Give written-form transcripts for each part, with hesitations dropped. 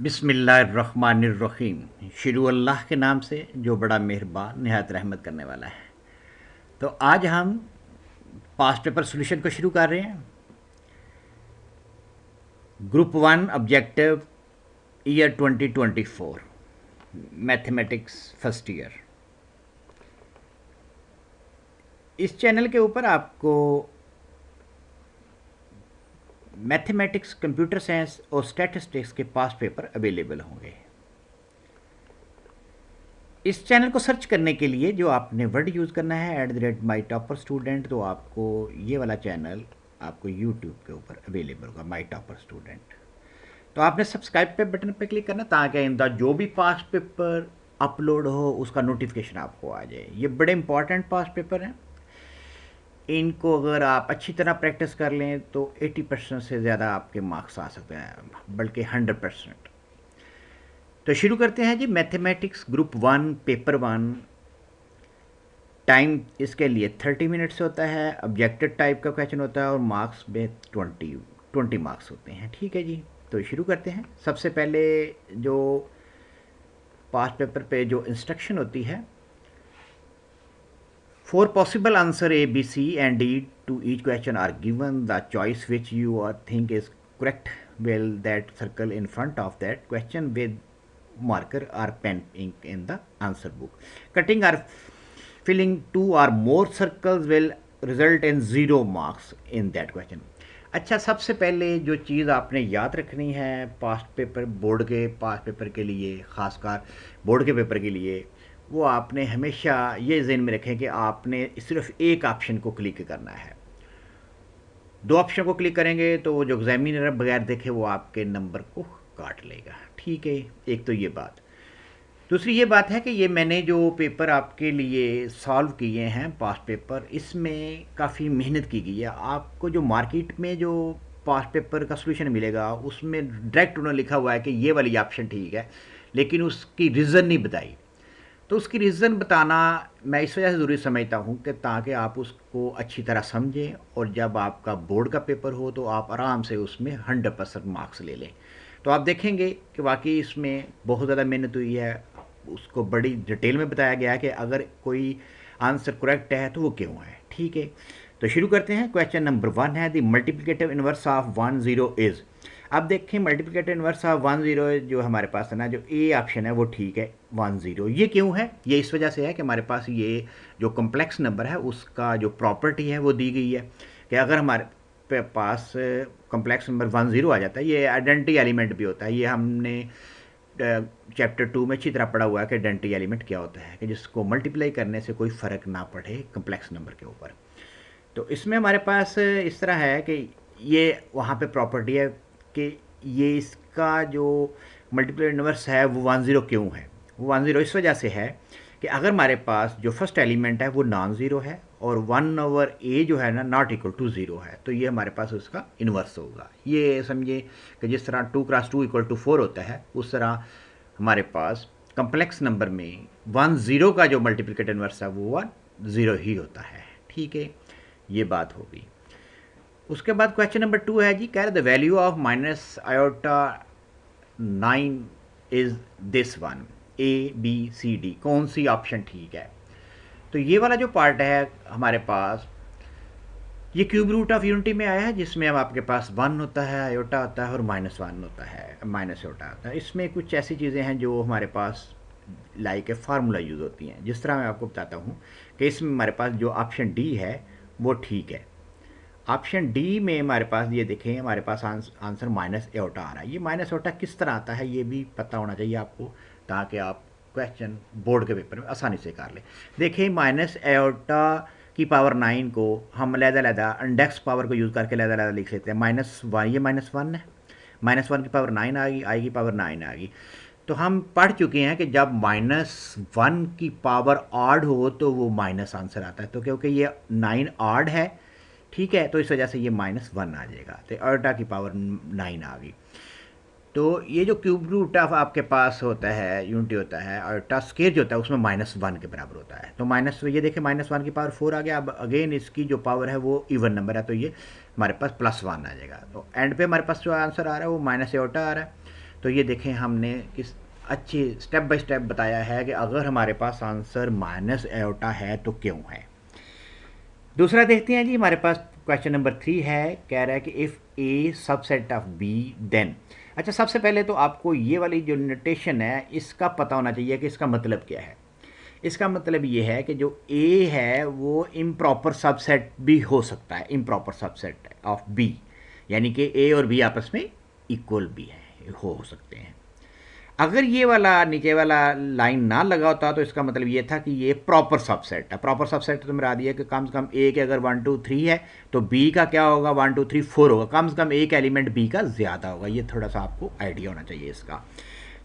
बिस्मिल्लाहिर्रहमानिर्रहीम। शुरू अल्लाह के नाम से जो बड़ा मेहरबान निहायत रहमत करने वाला है। तो आज हम पास्ट पेपर सॉल्यूशन को शुरू कर रहे हैं। Group one objective year 2024 mathematics first year. इस चैनल के ऊपर आपको मैथमेटिक्स, कंप्यूटर साइंस और स्टैटिस्टिक्स के पास्ट पेपर अवेलेबल होंगे। इस चैनल को सर्च करने के लिए जो आपने वर्ड यूज़ करना है @mytopperstudent, तो आपको ये वाला चैनल आपको यूट्यूब के ऊपर अवेलेबल होगा, माई टॉपर स्टूडेंट। तो आपने सब्सक्राइब पे बटन पे क्लिक करना ताकि आइंदा जो भी पास्ट पेपर अपलोड हो उसका नोटिफिकेशन आपको आ जाए। ये बड़े इंपॉर्टेंट पास्ट पेपर हैं। इनको अगर आप अच्छी तरह प्रैक्टिस कर लें तो 80% से ज़्यादा आपके मार्क्स आ सकते हैं, बल्कि 100%। तो शुरू करते हैं जी। Mathematics group one paper one. Time इसके लिए 30 मिनट्स होता है। ऑब्जेक्टिव टाइप का क्वेश्चन होता है और मार्क्स में 20 मार्क्स होते हैं। ठीक है जी। तो शुरू करते हैं। सबसे पहले जो पास्ट पेपर पे जो इंस्ट्रक्शन होती है, 4 possible answer A, B, C and D to each question are given. The choice which you think is correct will that circle in front of that question with marker or pen ink in the answer book. Cutting or filling 2 or more circles will result in 0 marks in that question. अच्छा, सबसे पहले जो चीज़ आपने याद रखनी है past paper, board के past paper के लिए, ख़ासकर बोर्ड के पेपर के लिए, वो आपने हमेशा ये ज़हन में रखें कि आपने सिर्फ एक ऑप्शन को क्लिक करना है। 2 ऑप्शन को क्लिक करेंगे तो वो जो एग्जामिनर बगैर देखे वो आपके नंबर को काट लेगा। ठीक है, एक तो ये बात। दूसरी ये बात है कि ये मैंने जो पेपर आपके लिए सॉल्व किए हैं पास्ट पेपर, इसमें काफ़ी मेहनत की गई है। आपको जो मार्केट में जो पास्ट पेपर का सॉल्यूशन मिलेगा उसमें डायरेक्ट उन्होंने लिखा हुआ है कि ये वाली ऑप्शन ठीक है, लेकिन उसकी रीज़न नहीं बताई। तो उसकी रीज़न बताना मैं इस वजह से ज़रूरी समझता हूँ कि ताकि आप उसको अच्छी तरह समझें और जब आपका बोर्ड का पेपर हो तो आप आराम से उसमें 100% मार्क्स ले लें। तो आप देखेंगे कि वाकई इसमें बहुत ज़्यादा मेहनत हुई है। उसको बड़ी डिटेल में बताया गया है कि अगर कोई आंसर करेक्ट है तो वो क्यों है। ठीक है, तो शुरू करते हैं। क्वेश्चन नंबर 1 है the multiplicative inverse of 10 is. अब देखें, मल्टीप्लिकेटिव इनवर्स ऑफ 10 जो हमारे पास है ना, जो ए ऑप्शन है वो ठीक है 10। ये क्यों है? ये इस वजह से है कि हमारे पास ये जो कम्प्लेक्स नंबर है उसका जो प्रॉपर्टी है वो दी गई है कि अगर हमारे पास कम्प्लेक्स नंबर 10 आ जाता है, ये आइडेंटिटी एलिमेंट भी होता है। ये हमने चैप्टर 2 में अच्छी तरह पढ़ा हुआ है कि आइडेंटिटी एलिमेंट क्या होता है, कि जिसको मल्टीप्लाई करने से कोई फ़र्क ना पड़े कम्प्लेक्स नंबर के ऊपर। तो इसमें हमारे पास इस तरह है कि ये वहाँ पे प्रॉपर्टी है कि ये इसका जो मल्टीप्लिकेटिव इनवर्स है वो 10 क्यों है? वो 10 इस वजह से है कि अगर हमारे पास जो फर्स्ट एलिमेंट है वो नॉन ज़ीरो है और 1/a जो है ना नॉट इक्वल टू 0 है, तो ये हमारे पास उसका इन्वर्स होगा। ये समझिए कि जिस तरह 2 क्रॉस 2 = 4 होता है, उस तरह हमारे पास कम्प्लेक्स नंबर में 10 का जो मल्टीप्लिकेटिव इनवर्स है वो 10 ही होता है। ठीक है, ये बात होगी। उसके बाद क्वेश्चन नंबर 2 है जी, कह रहे the value of -i9 is this one, ABCD, कौन सी ऑप्शन ठीक है? तो ये वाला जो पार्ट है हमारे पास, ये क्यूब रूट ऑफ यूनिटी में आया है, जिसमें अब आपके पास 1 होता है, आयोटा होता है और -1 होता है, माइनस आयोटा होता है। इसमें कुछ ऐसी चीज़ें हैं जो हमारे पास लाइक ए फार्मूला यूज़ होती हैं। जिस तरह मैं आपको बताता हूँ कि इसमें हमारे पास जो ऑप्शन डी है वो ठीक है। ऑप्शन डी में हमारे पास ये देखें, हमारे पास आंसर माइनस एओटा आ रहा है। ये माइनस एओटा किस तरह आता है ये भी पता होना चाहिए आपको, ताकि आप क्वेश्चन बोर्ड के पेपर में आसानी से कर लें। देखिए, माइनस एओटा की पावर 9 को हम अलग-अलग इंडेक्स पावर को यूज़ करके अलग-अलग लिख लेते हैं। -1, ये -1 है, -1 की पावर 9 आ गई, आई की पावर 9 आ गई। तो हम पढ़ चुके हैं कि जब -1 की पावर ऑड हो तो वो माइनस आंसर आता है। तो क्योंकि ये 9 ऑड है, ठीक है, तो इस वजह से ये -1 आ जाएगा। तो अल्टा की पावर 9 आ गई। तो ये जो क्यूब रूट ऑफ आपके पास होता है, यूनिटी होता है, अल्टा स्केयर जो होता है उसमें -1 के बराबर होता है। तो ये देखिए -1 की पावर 4 आ गया। अब अगेन इसकी जो पावर है वो इवन नंबर है, तो ये हमारे पास +1 आ जाएगा। तो एंड पे हमारे पास जो आंसर आ रहा है वो माइनस एओटा आ रहा है। तो ये देखें हमने किस अच्छी स्टेप बाय स्टेप बताया है कि अगर हमारे पास आंसर माइनस एयोटा है तो क्यों है। दूसरा देखते हैं जी, हमारे पास क्वेश्चन नंबर 3 है, कह रहा है कि if A subset of B then. अच्छा, सबसे पहले तो आपको ये वाली जो नोटेशन है इसका पता होना चाहिए कि इसका मतलब क्या है। इसका मतलब ये है कि जो ए है वो इम्प्रॉपर सबसेट भी हो सकता है, इम्प्रॉपर सबसेट ऑफ बी, यानी कि ए और बी आपस में इक्वल भी है हो सकते हैं। अगर ये वाला नीचे वाला लाइन ना लगा होता तो इसका मतलब ये था कि ये प्रॉपर सबसेट है। प्रॉपर सबसेट तो मेरा दिया कि कम से कम ए के अगर 1 2 3 है तो बी का क्या होगा, 1 2 3 4 होगा, कम से कम एक एलिमेंट बी का ज़्यादा होगा। ये थोड़ा सा आपको आइडिया होना चाहिए इसका।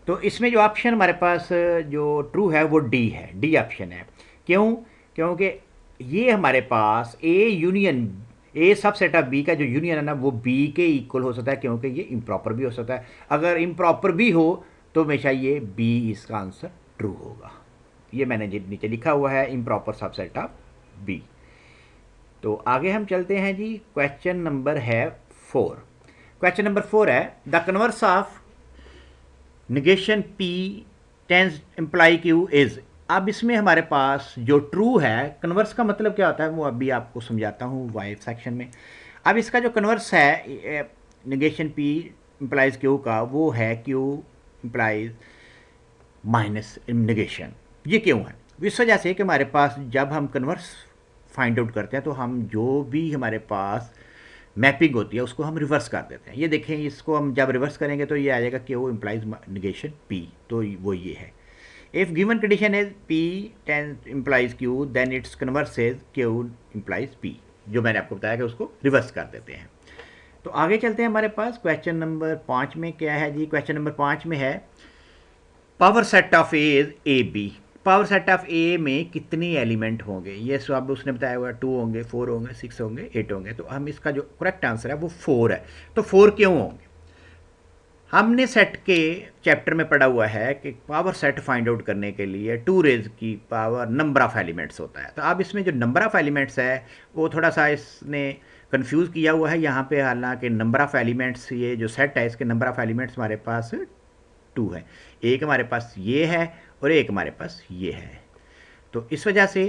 तो इसमें जो ऑप्शन हमारे पास जो ट्रू है वो डी है, डी ऑप्शन है। क्यों? क्योंकि ये हमारे पास A union A subset of B का जो यूनियन है ना वो बी के इक्वल हो सकता है, क्योंकि ये इम्प्रॉपर भी हो सकता है। अगर इम्प्रॉपर भी हो तो हमेशा ये बी इसका आंसर ट्रू होगा। ये मैंने नीचे लिखा हुआ है, इम्प्रॉपर सबसेट ऑफ बी। तो आगे हम चलते हैं जी, क्वेश्चन नंबर है 4। क्वेश्चन नंबर 4 है the converse of negation p tense implies q is. अब इसमें हमारे पास जो ट्रू है, कन्वर्स का मतलब क्या होता है वो अभी आपको समझाता हूँ वाई सेक्शन में। अब इसका जो कन्वर्स है निगेशन पी इम्प्लाइज क्यू का, वो है क्यू इम्प्लाइज माइनस निगेशन। ये क्यों है? इस वजह से कि हमारे पास जब हम कन्वर्स फाइंड आउट करते हैं तो हम जो भी हमारे पास मैपिंग होती है उसको हम रिवर्स कर देते हैं। ये देखें, इसको हम जब रिवर्स करेंगे तो ये आ जाएगा क्यू इम्प्लाइज निगेशन पी, तो वो ये है। If given condition is p ten implies q then its converse is q implies p, जो मैंने आपको बताया कि उसको रिवर्स कर देते हैं। तो आगे चलते हैं, हमारे पास क्वेश्चन नंबर 5 में क्या है जी। क्वेश्चन नंबर 5 में है power set of A is A B. Power set of A में कितने एलिमेंट होंगे? ये सब उसने बताया हुआ 2 होंगे, 4 होंगे, 6 होंगे, 8 होंगे। तो हम इसका जो करेक्ट आंसर है वो 4 है। तो 4 क्यों होंगे? हमने सेट के चैप्टर में पढ़ा हुआ है कि पावर सेट फाइंड आउट करने के लिए 2 रेज की पावर नंबर ऑफ एलिमेंट्स होता है। तो अब इसमें जो नंबर ऑफ एलिमेंट्स है वो थोड़ा सा इसने कंफ्यूज किया हुआ है यहाँ पे। हालांकि नंबर ऑफ एलिमेंट्स, ये जो सेट है इसके नंबर ऑफ एलिमेंट्स हमारे पास 2 है। एक हमारे पास ये है और एक हमारे पास ये है। तो इस वजह से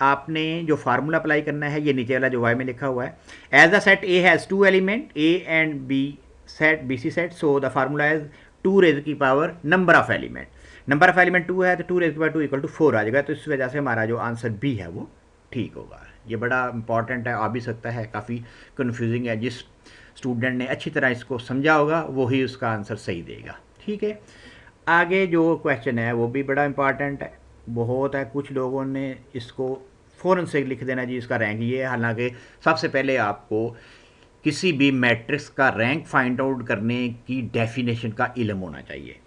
आपने जो फार्मूला अप्लाई करना है, ये नीचे वाला जो वाई में लिखा हुआ है, as the set A has 2 element A and B set B C set, so the formula is 2 raise की power number of element. Number of element 2 है तो 2 रेज की पावर 2 इक्वल टू 4 आ जाएगा। तो इस वजह से हमारा जो आंसर बी है वो ठीक होगा। ये बड़ा इंपॉर्टेंट है, आ भी सकता है, काफ़ी कन्फ्यूजिंग है। जिस स्टूडेंट ने अच्छी तरह इसको समझा होगा वही उसका आंसर सही देगा। ठीक है, आगे जो क्वेश्चन है वो भी बड़ा इंपॉर्टेंट है, बहुत है। कुछ लोगों ने इसको फ़ौरन से लिख देना जी इसका रैंक ये है। हालांकि सबसे पहले आपको किसी भी मैट्रिक्स का रैंक फाइंड आउट करने की डेफिनेशन का इल्म होना चाहिए।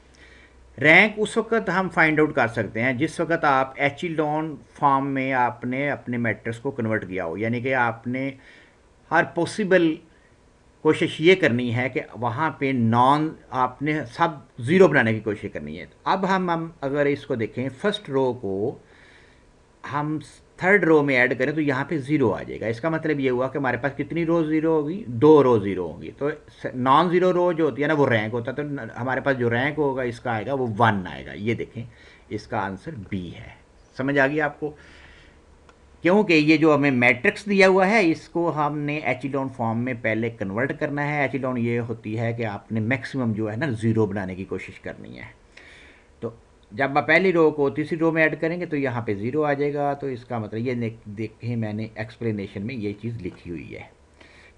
रैंक उस वक्त हम फाइंड आउट कर सकते हैं जिस वक्त आप एचिलॉन फॉर्म में आपने अपने मैट्रिक्स को कन्वर्ट किया हो, यानी कि आपने हर पॉसिबल कोशिश ये करनी है कि वहाँ पे नॉन आपने सब ज़ीरो बनाने की कोशिश करनी है। अब हम अगर इसको देखें, फर्स्ट रो को हम थर्ड रो में ऐड करें तो यहाँ पे ज़ीरो आ जाएगा। इसका मतलब ये हुआ कि हमारे पास कितनी रो ज़ीरो होगी? 2 रो ज़ीरो होंगी। तो नॉन ज़ीरो रो जो होती है ना वो रैंक होता है। तो हमारे पास जो रैंक होगा इसका आएगा वो 1 आएगा। ये देखें, इसका आंसर बी है। समझ आ गई आपको? क्योंकि ये जो हमें मैट्रिक्स दिया हुआ है इसको हमने एचिलॉन फॉर्म में पहले कन्वर्ट करना है। एचिलॉन ये होती है कि आपने मैक्सिमम जो है ना ज़ीरो बनाने की कोशिश करनी है। तो जब आप पहली रो को तीसरी रो में ऐड करेंगे तो यहाँ पे ज़ीरो आ जाएगा। तो इसका मतलब ये देखें, मैंने एक्सप्लेनेशन में ये चीज़ लिखी हुई है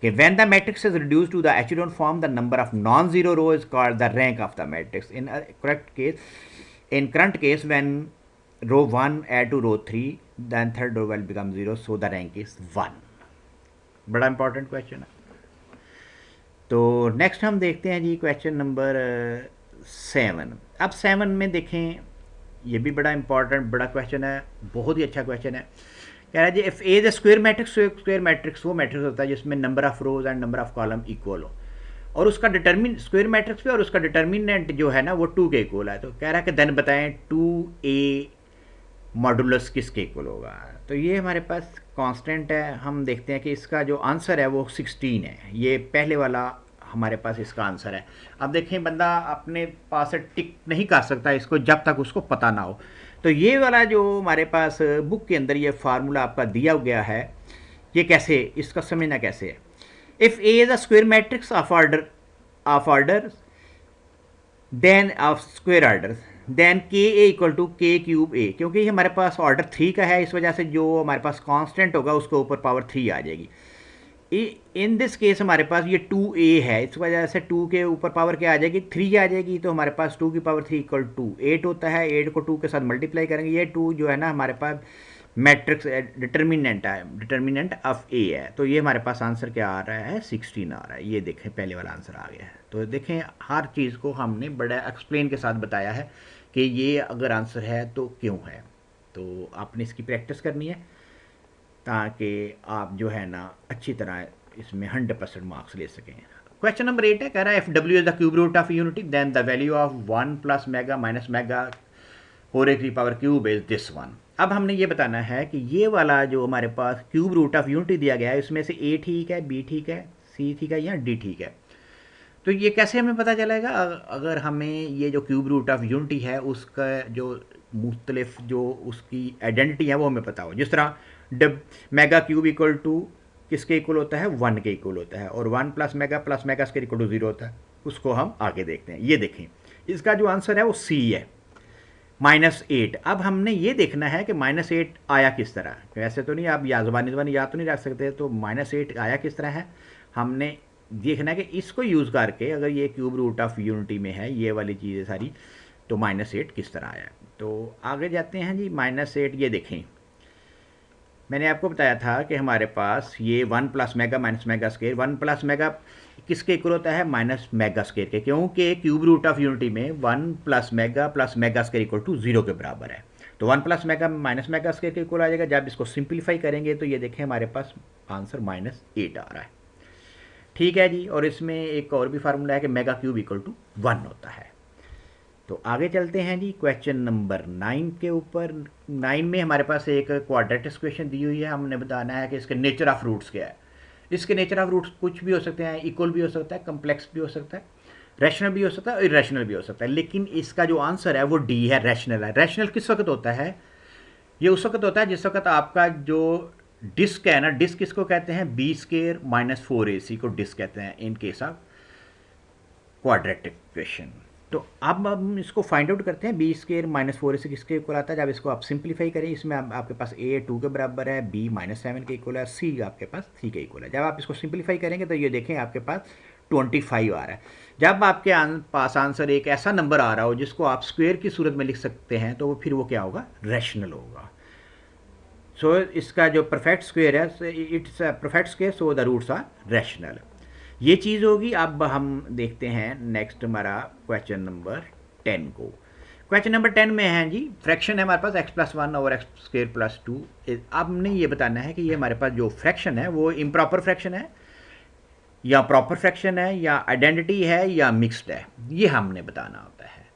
कि when the matrix is reduce to the echelon form the number of non zero row is called the rank of the matrix. In current case when row 1 add to row 3 then third row will become 0, so the rank is 1। बड़ा important question है। तो next हम देखते हैं जी question number 7। अब 7 में देखें, ये भी बड़ा इंपॉर्टेंट बड़ा क्वेश्चन है, बहुत ही अच्छा क्वेश्चन है। कह रहा है जी if A is square matrix, square matrix वो मैट्रिक्स होता है जिसमें number of rows and number of column equal हो, और उसका डिटर्मिन स्क्वायर मैट्रिक्स पे और उसका डिटर्मिनेंट जो है ना वो 2 के इक्वल है। तो कह रहा है कि देन बताएं 2a मॉडुलस किसके इक्वल होगा। तो ये हमारे पास कांस्टेंट है। हम देखते हैं कि इसका जो आंसर है वो 16 है। ये पहले वाला हमारे पास इसका आंसर है। अब देखें, बंदा अपने पास से टिक नहीं कर सकता इसको जब तक उसको पता ना हो। तो ये वाला जो हमारे पास बुक के अंदर ये फार्मूला आपका दिया गया है, ये कैसे, इसका समझना कैसे है। If A is a square matrix of order then of square order then k A equal to k cube A, क्योंकि ये हमारे पास ऑर्डर 3 का है, इस वजह से जो हमारे पास कांस्टेंट होगा उसके ऊपर पावर 3 आ जाएगी। इन दिस केस हमारे पास ये 2a है, इस वजह से 2 के ऊपर पावर क्या आ जाएगी, 3 आ जाएगी। तो हमारे पास 2 की पावर 3 इक्वल टू 8 होता है। 8 को 2 के साथ मल्टीप्लाई करेंगे, ये 2 जो है ना हमारे पास मैट्रिक्स डिटर्मिनेंट है, डिटर्मिनेंट ऑफ ए है। तो ये हमारे पास आंसर क्या आ रहा है, 16 आ रहा है। ये देखें पहले वाला आंसर आ गया है। तो देखें हर चीज़ को हमने बड़ा एक्सप्लेन के साथ बताया है कि ये अगर आंसर है तो क्यों है। तो आपने इसकी प्रैक्टिस करनी है ताकि आप जो है ना अच्छी तरह इसमें 100% मार्क्स ले सकें। क्वेश्चन नंबर 8 है, कह रहा है if W is the cube root of unity then the value of 1 plus mega minus omega whole की power cube is this one. अब हमने ये बताना है कि ये वाला जो हमारे पास क्यूब रूट ऑफ यूनिटी दिया गया है इसमें से ए ठीक है, बी ठीक है, सी ठीक है या डी ठीक है। तो ये कैसे हमें पता चलेगा, अगर हमें ये जो क्यूब रूट ऑफ यूनिटी है उसका जो मुख्तलिफ जो उसकी आइडेंटिटी है वो हमें पता हो। जिस तरह मेगा क्यूब इक्वल टू किसके इक्वल होता है, 1 के इक्वल होता है, और 1 plus mega square equal to 0 होता है। उसको हम आगे देखते हैं। ये देखें इसका जो आंसर है वो सी है, -8। अब हमने ये देखना है कि -8 आया किस तरह। वैसे तो नहीं, आप ज़बानी याद तो नहीं रख सकते, तो -8 आया किस तरह है हमने देखना है कि इसको यूज़ करके अगर ये क्यूब रूट ऑफ यूनिटी में है ये वाली चीज़ें सारी, तो -8 किस तरह आया। तो आगे जाते हैं जी। -8 ये देखें, मैंने आपको बताया था कि हमारे पास ये 1 plus mega minus mega square, 1 plus mega किसके इक्वल होता है, माइनस मेगा स्क्वायर के, क्योंकि क्यूब रूट ऑफ यूनिटी में 1 plus mega square equal to 0 के बराबर है। तो 1 plus mega minus mega square के इक्वल आ जाएगा। जब इसको सिंप्लीफाई करेंगे तो ये देखें हमारे पास आंसर -8 आ रहा है। ठीक है जी। और इसमें एक और भी फार्मूला है कि मेगा क्यूब इक्वल टू 1 होता है। तो आगे चलते हैं जी क्वेश्चन नंबर 9 के ऊपर। 9 में हमारे पास एक क्वाड्रेटिक इक्वेशन दी हुई है। हमने बताना है कि इसके नेचर ऑफ रूट्स क्या है। इसके नेचर ऑफ रूट्स कुछ भी हो सकते हैं, इक्वल भी हो सकता है, कम्प्लेक्स भी हो सकता है, रैशनल भी हो सकता है और इरेशनल भी हो सकता है। लेकिन इसका जो आंसर है वो डी है, रैशनल है। रैशनल किस वक्त होता है, ये उस वक्त होता है जिस वक्त आपका जो डिस्क है ना, डिस्क किसको कहते हैं, बी स्क्वायर माइनस 4ac को डिस्क कहते हैं in case of quadratic equation. तो अब हम इसको फाइंड आउट करते हैं। बी स्क्वायर माइनस 4ac किसके इक्वल आता है। जब इसको आप सिंप्लीफाई करें, इसमें आपके पास a 2 के बराबर है, b -7 के इक्वल है, c आपके पास 3 के इक्वल है। जब आप इसको सिंप्लीफाई करेंगे तो ये देखें आपके पास 25 आ रहा है। जब आपके पास आंसर एक ऐसा नंबर आ रहा हो जिसको आप स्क्वायर की सूरत में लिख सकते हैं, तो फिर वो क्या होगा, रैशनल होगा। सो इसका जो परफेक्ट स्क्वायर है, its perfect square, so the roots are rational. ये चीज़ होगी। अब हम देखते हैं नेक्स्ट हमारा क्वेश्चन नंबर 10 को। क्वेश्चन नंबर 10 में है जी, फ्रैक्शन है हमारे पास x+1 ओवर x² + 2। अब हमने ये बताना है कि ये हमारे पास जो फ्रैक्शन है वो इम्प्रॉपर फ्रैक्शन है या प्रॉपर फ्रैक्शन है या आइडेंटिटी है या मिक्स्ड है, ये हमने बताना होता है।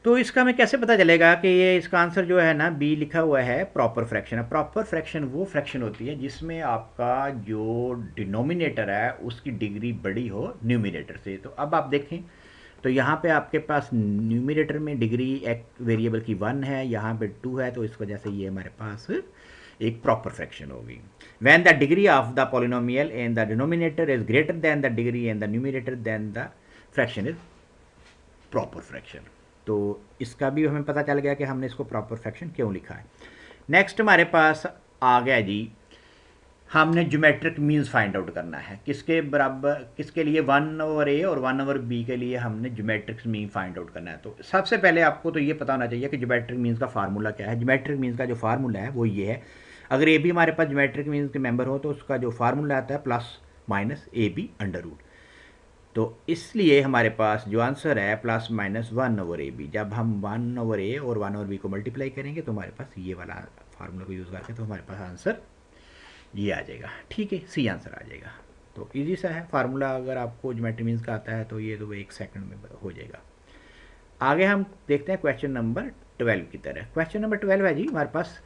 तो इसका हमें कैसे पता चलेगा कि ये इसका आंसर जो है ना, बी लिखा हुआ है प्रॉपर फ्रैक्शन है। प्रॉपर फ्रैक्शन वो फ्रैक्शन होती है जिसमें आपका जो डिनोमिनेटर है उसकी डिग्री बड़ी हो न्यूमिनेटर से। तो अब आप देखें तो यहाँ पे आपके पास न्यूमिनेटर में डिग्री एक वेरिएबल की 1 है, यहाँ पे 2 है, तो इस वजह से ये हमारे पास एक प्रॉपर फ्रैक्शन होगी। When the degree of the polynomial in the denominator is greater than the degree in the numerator then the fraction is proper fraction. तो इसका भी हमें पता चल गया कि हमने इसको प्रॉपर फ्रैक्शन क्यों लिखा है। नेक्स्ट हमारे पास आ गया जी, हमने ज्योमेट्रिक मीन्स फाइंड आउट करना है। किसके बराबर, किसके लिए 1 ओवर a और 1 ओवर b के लिए हमने ज्योमेट्रिक मीन फाइंड आउट करना है। तो सबसे पहले आपको तो ये पता होना चाहिए कि ज्योमेट्रिक मीन्स का फार्मूला क्या है। ज्योमेट्रिक मीन्स का जो फार्मूला है वो ये है, अगर a भी हमारे पास ज्योमेट्रिक मीन्स के मेंबर हो तो उसका जो फार्मूला आता है +-ab√। तो इसलिए हमारे पास जो आंसर है +-1 ओवर ab। जब हम 1 ओवर a और 1 ओवर b को मल्टीप्लाई करेंगे तो हमारे पास ये वाला फार्मूला को यूज़ करके तो हमारे पास आंसर ये आ जाएगा। ठीक है, सी आंसर आ जाएगा। तो इजी सा है फार्मूला, अगर आपको ज्योमेट्री मीन्स का आता है तो ये तो 1 सेकंड में हो जाएगा। आगे हम देखते हैं क्वेश्चन नंबर 12 की तरह। क्वेश्चन नंबर 12 है जी हमारे पास,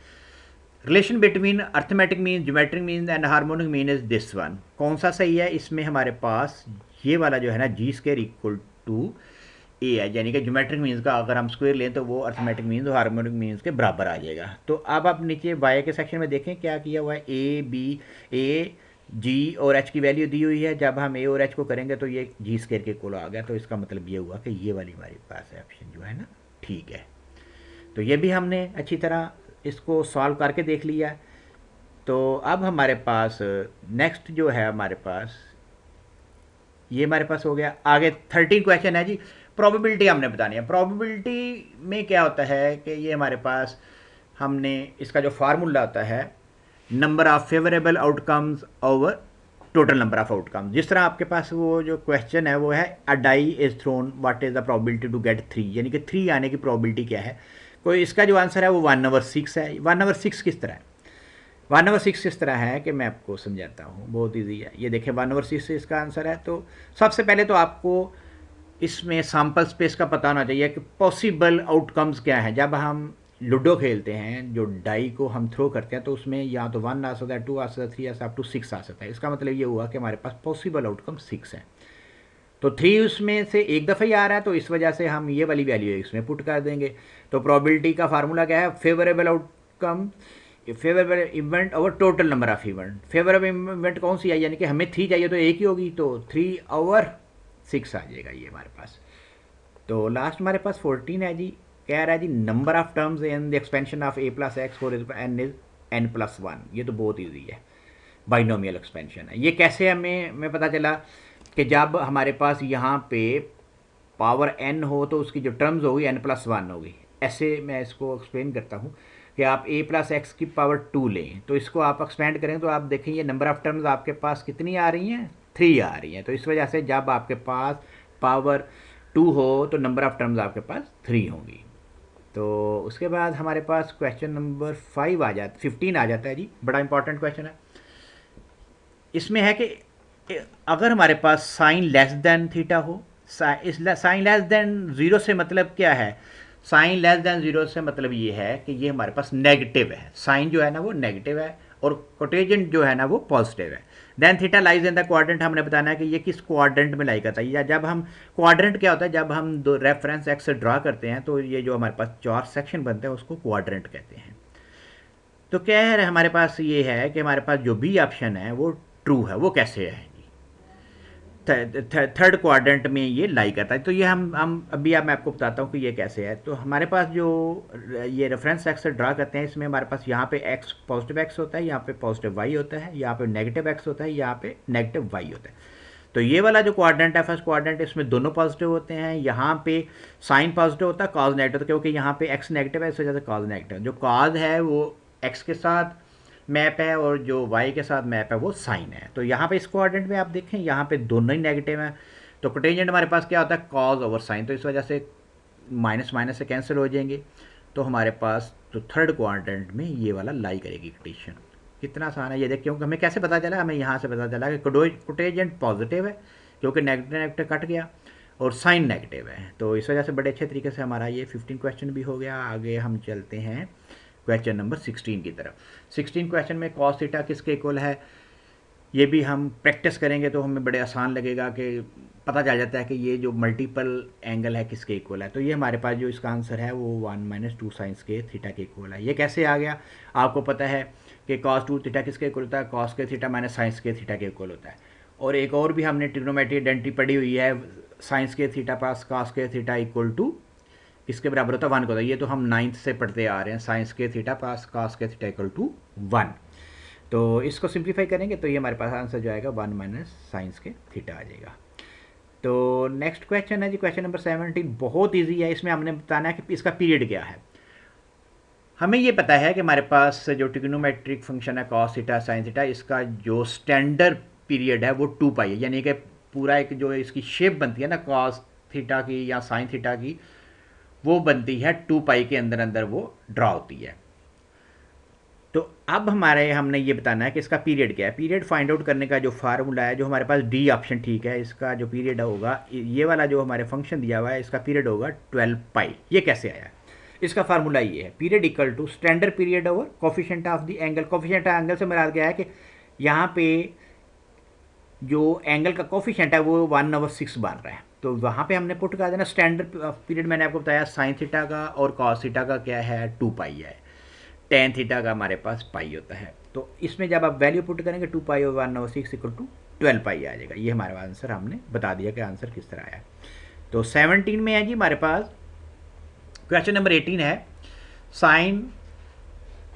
relation between arithmetic mean, geometric mean and harmonic mean is this one. कौन सा सही है? इसमें हमारे पास ये वाला जो है ना जी स्क्वायर इक्वल टू ए है, यानी कि ज्योमेट्रिक मीन्स का अगर हम स्क्वायर लें तो वो अर्थमेटिक मीन्स और हार्मोनिक मीन्स के बराबर आ जाएगा। तो अब आप नीचे वाई के सेक्शन में देखें क्या किया हुआ है, ए बी, ए जी और एच की वैल्यू दी हुई है। जब हम ए और एच को करेंगे तो ये जी स्क्वायर के इक्वल आ गया। तो इसका मतलब ये हुआ कि ये वाली हमारे पास है ऑप्शन जो है ना ठीक है। तो ये भी हमने अच्छी तरह इसको सॉल्व करके देख लिया। तो अब हमारे पास नेक्स्ट जो है हमारे पास ये हमारे पास हो गया। आगे 13 क्वेश्चन है जी, प्रोबेबिलिटी हमने बतानी है। प्रोबेबिलिटी में क्या होता है कि ये हमारे पास हमने इसका जो फार्मूला होता है number of favourable outcomes over total number of outcomes. जिस तरह आपके पास वो जो क्वेश्चन है वो है a die is thrown what is the probability to get 3, यानी कि 3 आने की प्रोबेबिलिटी क्या है। कोई इसका जो आंसर है वो 1/6 है। 1/6 किस तरह है? 1/6 इस तरह है कि मैं आपको समझाता हूँ, बहुत ईजी है। ये देखें 1/6 से इसका आंसर है। तो सबसे पहले तो आपको इसमें सैम्पल स्पेस का पता होना चाहिए कि पॉसिबल आउटकम्स क्या हैं। जब हम लूडो खेलते हैं, जो डाई को हम थ्रो करते हैं, तो उसमें या तो 1 आ सकता है, 2 आ सकता है, 3 आ सकता है, अप टू 6 आ सकता है। इसका मतलब ये हुआ कि हमारे पास पॉसिबल आउटकम 6 है। तो 3 उसमें से एक दफ़ा ही आ रहा है, तो इस वजह से हम ये वाली वैल्यू इसमें पुट कर देंगे। तो प्रोबेबिलिटी का फार्मूला क्या है? Favourable outcome, favourable event over total number of event. Favourable event कौन सी है, यानी कि हमें 3 चाहिए तो एक ही होगी, तो 3/6 आ जाएगा ये हमारे पास। तो लास्ट हमारे पास 14 है जी। कह रहा है जी number of terms in the expansion of a plus X four N is n+1। ये तो बहुत ईजी है, बाइनोमियल एक्सपेंशन है। ये कैसे हमें पता चला कि जब हमारे पास यहाँ पे पावर n हो तो उसकी जो टर्म्स होगी n+1 होगी। ऐसे मैं इसको एक्सप्लेन करता हूँ कि आप a प्लस एक्स की पावर 2 लें, तो इसको आप एक्सपेंड करें तो आप देखें ये नंबर ऑफ टर्म्स आपके पास कितनी आ रही हैं? 3 आ रही हैं। तो इस वजह से जब आपके पास पावर 2 हो तो नंबर ऑफ टर्म्स आपके पास 3 होंगी। तो उसके बाद हमारे पास क्वेश्चन नंबर 15 आ जाता है जी। बड़ा इंपॉर्टेंट क्वेश्चन है। इसमें है कि अगर हमारे पास साइन लेस देन थीटा हो, साइन लेस देन 0 से मतलब क्या है? साइन लेस देन 0 से मतलब ये है कि ये हमारे पास नेगेटिव है। साइन जो है ना वो नेगेटिव है और कोटेजेंट जो है ना वो पॉजिटिव है। Then theta lies in the quadrant. हमने बताना है कि ये किस क्वाड्रेंट में लाई करता है। या जब हम क्वाड्रेंट क्या होता है, जब हम दो रेफरेंस एक्स से ड्रा करते हैं तो ये जो हमारे पास 4 सेक्शन बनते हैं उसको क्वाड्रेंट कहते हैं। तो क्या है हमारे पास ये है कि हमारे पास जो बी ऑप्शन है वो ट्रू है। वो कैसे है? थर्ड क्वाड्रेंट में ये लाई करता है। तो ये हम अभी मैं आपको बताता हूँ कि ये कैसे है। तो हमारे पास जो ये रेफरेंस एक्स से ड्रा करते हैं, इसमें हमारे पास यहाँ पे एक्स पॉजिटिव एक्स होता है, यहाँ पे पॉजिटिव वाई होता है, यहाँ पे नेगेटिव एक्स होता है, यहाँ पे नेगेटिव वाई होता है। तो ये वाला जो क्वाड्रेंट है फर्स्ट क्वाड्रेंट, इसमें दोनों पॉजिटिव होते हैं। यहाँ पे साइन पॉजिटिव होता है, कॉज नेगेटिव होता है, क्योंकि यहाँ पे एक्स नेगेटिव है, इस वजह से कॉज नेगेटिव। जो कॉज है वो एक्स के साथ मैप है और जो वाई के साथ मैप है वो साइन है। तो यहाँ पे इस क्वाड्रेंट में आप देखें यहाँ पे दोनों ही नेगेटिव हैं। तो कोटेंजेंट हमारे पास क्या होता है? Cos over sine. तो इस वजह से माइनस माइनस से कैंसिल हो जाएंगे। तो हमारे पास तो थर्ड क्वाड्रेंट में ये वाला लाई करेगी कोटेशन। कितना आसान है ये देख। क्योंकि हमें कैसे पता चला? हमें यहाँ से पता चला कि कोटेंजेंट पॉजिटिव है क्योंकि नेगेटिव नेगेटिव कट गया और साइन नेगेटिव है। तो इस वजह से बड़े अच्छे तरीके से हमारा ये 15 क्वेश्चन भी हो गया। आगे हम चलते हैं क्वेश्चन नंबर 16 की तरफ। 16 क्वेश्चन में कॉस थीटा किसके इक्वल है, ये भी हम प्रैक्टिस करेंगे तो हमें बड़े आसान लगेगा कि पता चल जाता है कि ये जो मल्टीपल एंगल है किसके इक्वल है। तो ये हमारे पास जो इसका आंसर है वो 1 - 2 साइन स्क्वायर थीटा के इक्वल है। ये कैसे आ गया? आपको पता है कि cos 2 थीटा किसके इक्वल होता है? cos square theta minus sign square theta के इक्वल होता है। और एक और भी हमने ट्रिग्नोमेट्री आइडेंटिटी पढ़ी हुई है, sine square theta plus cos square theta equal to किसके बराबर होता है? 1 को होता है। ये तो हम 9th से पढ़ते आ रहे हैं, sine square theta plus cos square theta equal to 1। तो इसको सिंप्लीफाई करेंगे तो ये हमारे पास आंसर जो आएगा 1 माइनस साइन स्क्वायर थीटा आ जाएगा। तो नेक्स्ट क्वेश्चन है जी क्वेश्चन नंबर 17। बहुत ईजी है। इसमें हमने बताना है कि इसका पीरियड क्या है। हमें ये पता है कि हमारे पास जो ट्रिग्नोमेट्रिक फंक्शन है cos थीटा साइन थीटा, इसका जो स्टैंडर्ड पीरियड है वो 2 है। यानी कि पूरा एक जो इसकी शेप बनती है ना cos थीटा की या साइन थीटा की, वो बनती है 2 के अंदर अंदर वो ड्रा होती है। तो अब हमने ये बताना है कि इसका पीरियड क्या है। पीरियड फाइंड आउट करने का जो फार्मूला है, जो हमारे पास डी ऑप्शन ठीक है, इसका जो पीरियड होगा, ये वाला जो हमारे फंक्शन दिया हुआ है इसका पीरियड होगा 12 पाई। ये कैसे आया? इसका फार्मूला ये है, period equal to standard period over coefficient of the angle. Coefficient of angle से मेरा क्या है कि यहाँ पे जो एंगल का कोफिशिएंट है वो 1/6 बन रहा है, तो वहाँ पे हमने पुट कर देना स्टैंडर्ड पीरियड। मैंने आपको बताया साइन थीटा का और कॉस थीटा का क्या है 2 पाई है, टेन थीटा का हमारे पास पाई होता है। तो इसमें जब आप वैल्यू पुट करेंगे 2 पाई और 1/6 इक्वल टू 12 पाई आ जाएगा। ये हमारा आंसर हमने बता दिया कि आंसर किस तरह आया। तो 17 में है जी हमारे पास क्वेश्चन नंबर 18 है, साइन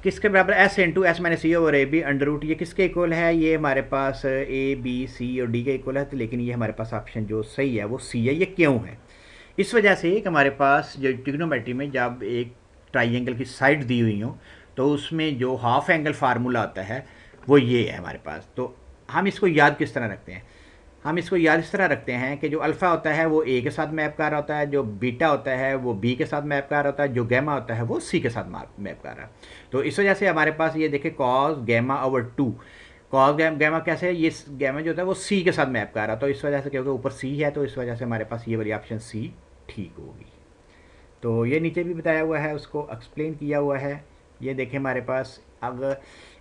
किसके बराबर s into s minus c over a b under root, ये किसके इक्वल है, ये हमारे पास ए बी सी और डी के इक्वल है। तो लेकिन ये हमारे पास ऑप्शन जो सही है वो सी है। ये क्यों है, इस वजह से कि हमारे पास जो ट्रिग्नोमेट्री में जब एक ट्राइंगल की साइड दी हुई हो तो उसमें जो हाफ एंगल फार्मूला आता है वो ये है हमारे पास। तो हम इसको याद किस तरह रखते हैं, हम इसको याद इस तरह रखते हैं कि जो अल्फ़ा होता है वो ए के साथ मैप कर रहा होता है, जो बीटा होता है वो बी के साथ मैप कर रहा होता है, जो गैमा होता है वो सी के साथ मैप कर रहा है। तो इस वजह से हमारे पास ये देखें cos gamma over 2, cos gamma कैसे है, ये गैमा जो होता है वो सी के साथ मैप कर रहा है। तो इस वजह से क्योंकि ऊपर सी है तो इस वजह से हमारे पास ये वाली ऑप्शन सी ठीक होगी। तो ये नीचे भी बताया हुआ है, उसको एक्सप्लेन किया हुआ है। ये देखें हमारे पास अगर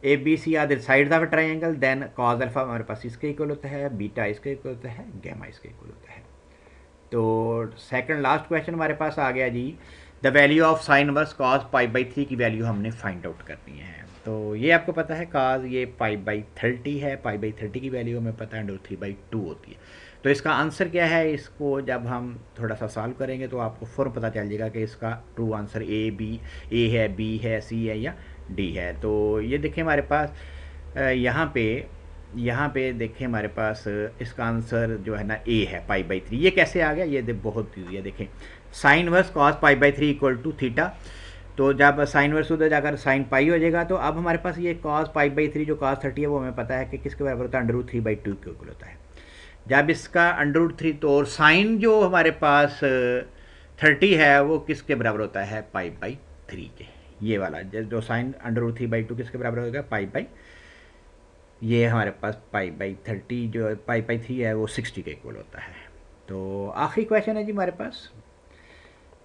a b c are the side of triangle then cos alpha हमारे पास इसके इक्वल होता है, बीटा इसके इक्वल होता है, गैमा इसके इक्वल होता है। तो सेकंड लास्ट क्वेश्चन हमारे पास आ गया जी, the value of sine inverse cos पाई/3 की वैल्यू हमने फाइंड आउट करनी है। तो ये आपको पता है कॉज ये पाई/30 है, पाई/30 की वैल्यू हमें पता है √3/2 होती है। तो इसका आंसर क्या है, इसको जब हम थोड़ा सा सॉल्व करेंगे तो आपको फ़ौरन पता चल जाएगा कि इसका ट्रू आंसर ए है, बी है, सी है या डी है। तो ये देखें हमारे पास यहाँ पे देखें हमारे पास इसका आंसर जो है ना ए है पाई/3। ये कैसे आ गया, ये बहुत ईजी है। देखें साइन वर्स कॉस पाई/3 इक्वल टू थीटा, तो जब साइन वर्स उधर जाकर साइन पाई हो जाएगा तो अब हमारे पास ये कॉस पाई/3 जो कॉस 30 है वो हमें पता है कि किसके बराबर होता है, √3/2 के इक्वल होता है। जब इसका √3 तो और साइन जो हमारे पास 30 है वो किसके बराबर होता है, पाई/3 के। ये वाला जो साइन √3/2 किसके बराबर होगा, पाई/, ये हमारे पास पाई/30 जो पाई/3 है वो 60 के इक्वल होता है। तो आखिरी क्वेश्चन है जी हमारे पास,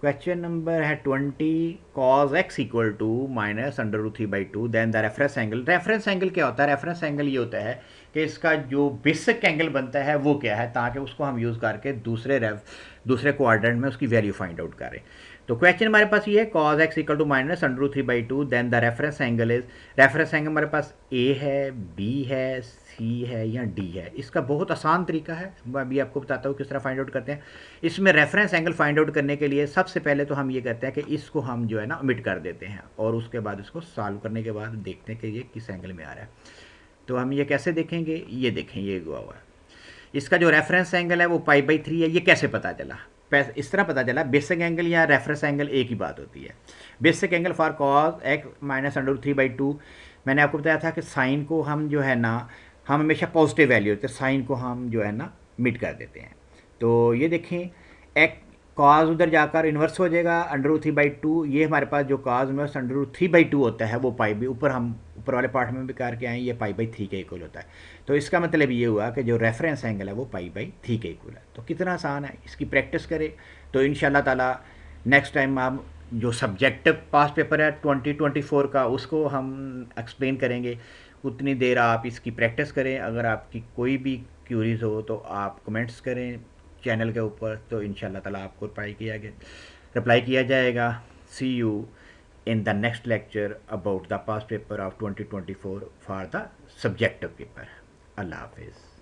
क्वेश्चन नंबर है 20, cos x equal to minus √3/2 then the reference angle. Reference angle क्या होता है, रेफरेंस एंगल ये होता है कि इसका जो बेसिक एंगल बनता है वो क्या है, ताकि उसको हम यूज़ करके दूसरे क्वाड्रेंट में उसकी वैल्यू फाइंड आउट करें। तो क्वेश्चन हमारे पास ये है cos x equal to minus √3/2 then the reference angle is, reference angle हमारे पास ए है, बी है, सी है या डी है। इसका बहुत आसान तरीका है, मैं अभी आपको बताता हूँ किस तरह फाइंड आउट करते हैं। इसमें रेफरेंस एंगल फाइंड आउट करने के लिए सबसे पहले तो हम ये कहते हैं कि इसको हम जो है ना ओमिट कर देते हैं और उसके बाद इसको सॉल्व करने के बाद देखते हैं कि ये किस एंगल में आ रहा है। तो हम ये कैसे देखेंगे, ये देखें ये हुआ हुआ है, इसका जो रेफरेंस एंगल है वो पाई/3 है। ये कैसे पता चला, इस तरह पता चला, बेसिक एंगल या रेफरेंस एंगल एक ही बात होती है। Basic angle for cos x minus √3/2, मैंने आपको बताया था कि साइन को हम जो है ना हम हमेशा पॉजिटिव वैल्यू होते हैं, साइन को हम जो है ना मिट कर देते हैं। तो ये देखें एक कॉज उधर जाकर इन्वर्स हो जाएगा √3/2, ये हमारे पास जो कॉज इन्वर्स √3/2 होता है वो पाई भी ऊपर हम ऊपर वाले पार्ट में भी करके आए, ये पाई/3 के इक्वल होता है। तो इसका मतलब ये हुआ कि जो रेफरेंस एंगल है वो पाई/3 के इक्वल है। तो कितना आसान है, इसकी प्रैक्टिस करें तो इंशाल्लाह ताला नेक्स्ट टाइम आप जो सब्जेक्टिव पास पेपर है 2024 का उसको हम एक्सप्लेन करेंगे। उतनी देर आप इसकी प्रैक्टिस करें। अगर आपकी कोई भी क्यूरीज हो तो आप कमेंट्स करें चैनल के ऊपर, तो इंशाल्लाह ताला आपको रिप्लाई किया जाएगा। सी you in the next lecture about the past paper of 2024 for the subjective paper. Allah Hafiz.